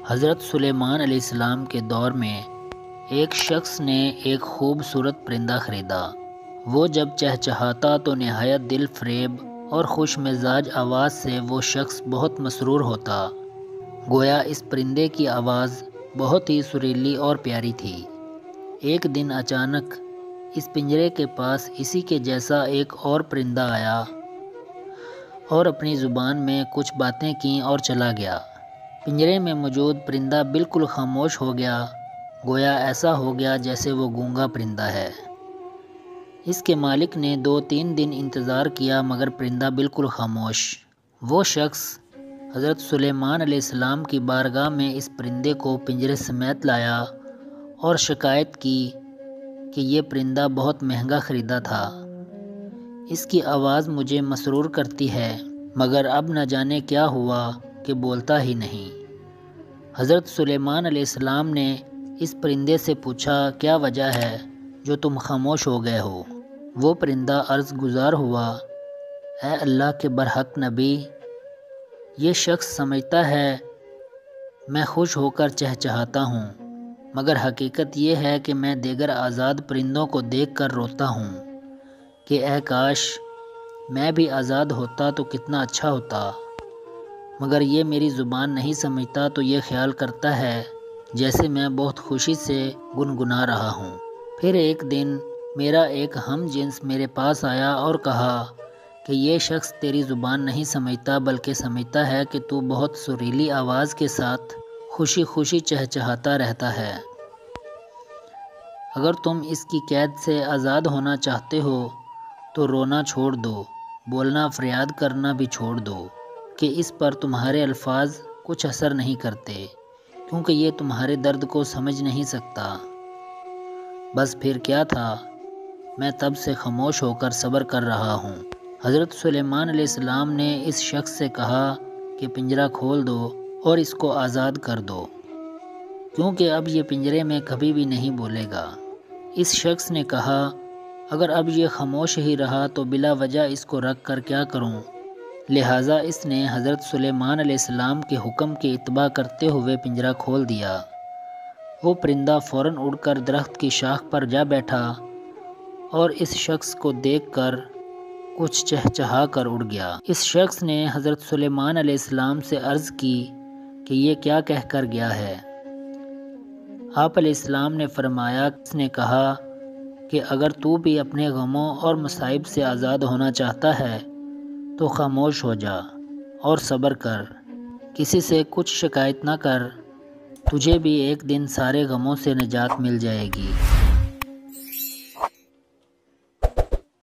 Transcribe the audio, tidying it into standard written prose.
حضرت سلیمان علیہ السلام کے دور میں ایک شخص نے ایک خوبصورت پرندہ خریدا۔ وہ جب چہچہاتا تو نہایت دل فریب اور خوش مزاج آواز سے وہ شخص بہت مسرور ہوتا، گویا اس پرندے کی آواز بہت ہی سریلی اور پیاری تھی۔ ایک دن اچانک اس پنجرے کے پاس اسی کے جیسا ایک اور پرندہ آیا اور اپنی زبان میں کچھ باتیں کیں اور چلا گیا۔ پنجرے میں موجود پرندہ بالکل خاموش ہو گیا، گویا ایسا ہو گیا جیسے وہ گونگا پرندہ ہے۔ اس کے مالک نے 2-3 دن انتظار کیا مگر پرندہ بالکل خاموش۔ وہ شخص حضرت سلیمان علیہ السلام کی بارگاہ میں اس پرندے کو پنجرے سمیت لایا اور شکایت کی کہ یہ پرندہ بہت مہنگا خریدا تھا، اس کی آواز مجھے مسرور کرتی ہے مگر اب نہ جانے کیا ہوا کہ بولتا ہی نہیں۔ حضرت سلیمان علیہ السلام نے اس پرندے سے پوچھا، کیا وجہ ہے جو تم خاموش ہو گئے ہو؟ وہ پرندہ عرض گزار ہوا، اے اللہ کے برحق نبی، یہ شخص سمجھتا ہے میں خوش ہو کر چہچہاتا ہوں، مگر حقیقت یہ ہے کہ میں دیگر آزاد پرندوں کو دیکھ کر روتا ہوں کہ اے کاش میں بھی آزاد ہوتا تو کتنا اچھا ہوتا، مگر یہ میری زبان نہیں سمجھتا تو یہ خیال کرتا ہے جیسے میں بہت خوشی سے گنگنا رہا ہوں۔ پھر ایک دن میرا ایک ہم جنس میرے پاس آیا اور کہا کہ یہ شخص تیری زبان نہیں سمجھتا بلکہ سمجھتا ہے کہ تو بہت سریلی آواز کے ساتھ خوشی خوشی چہچہاتا رہتا ہے۔ اگر تم اس کی قید سے آزاد ہونا چاہتے ہو تو رونا چھوڑ دو، بولنا فریاد کرنا بھی چھوڑ دو کہ اس پر تمہارے الفاظ کچھ اثر نہیں کرتے کیونکہ یہ تمہارے درد کو سمجھ نہیں سکتا۔ بس پھر کیا تھا، میں تب سے خاموش ہو کر صبر کر رہا ہوں۔ حضرت سلیمان علیہ السلام نے اس شخص سے کہا کہ پنجرہ کھول دو اور اس کو آزاد کر دو کیونکہ اب یہ پنجرے میں کبھی بھی نہیں بولے گا۔ اس شخص نے کہا، اگر اب یہ خاموش ہی رہا تو بلا وجہ اس کو رکھ کر کیا کروں؟ لہٰذا اس نے حضرت سلیمان علیہ السلام کے حکم کی اتباع کرتے ہوئے پنجرہ کھول دیا۔ وہ پرندہ فوراً اڑ کر درخت کی شاخ پر جا بیٹھا اور اس شخص کو دیکھ کر کچھ چہچہا کر اڑ گیا۔ اس شخص نے حضرت سلیمان علیہ السلام سے عرض کی کہ یہ کیا کہہ کر گیا ہے؟ آپ علیہ السلام نے فرمایا، اس نے کہا کہ اگر تو بھی اپنے غموں اور مصائب سے آزاد ہونا چاہتا ہے تو خاموش ہو جا اور صبر کر، کسی سے کچھ شکایت نہ کر، تجھے بھی ایک دن سارے غموں سے نجات مل جائے گی۔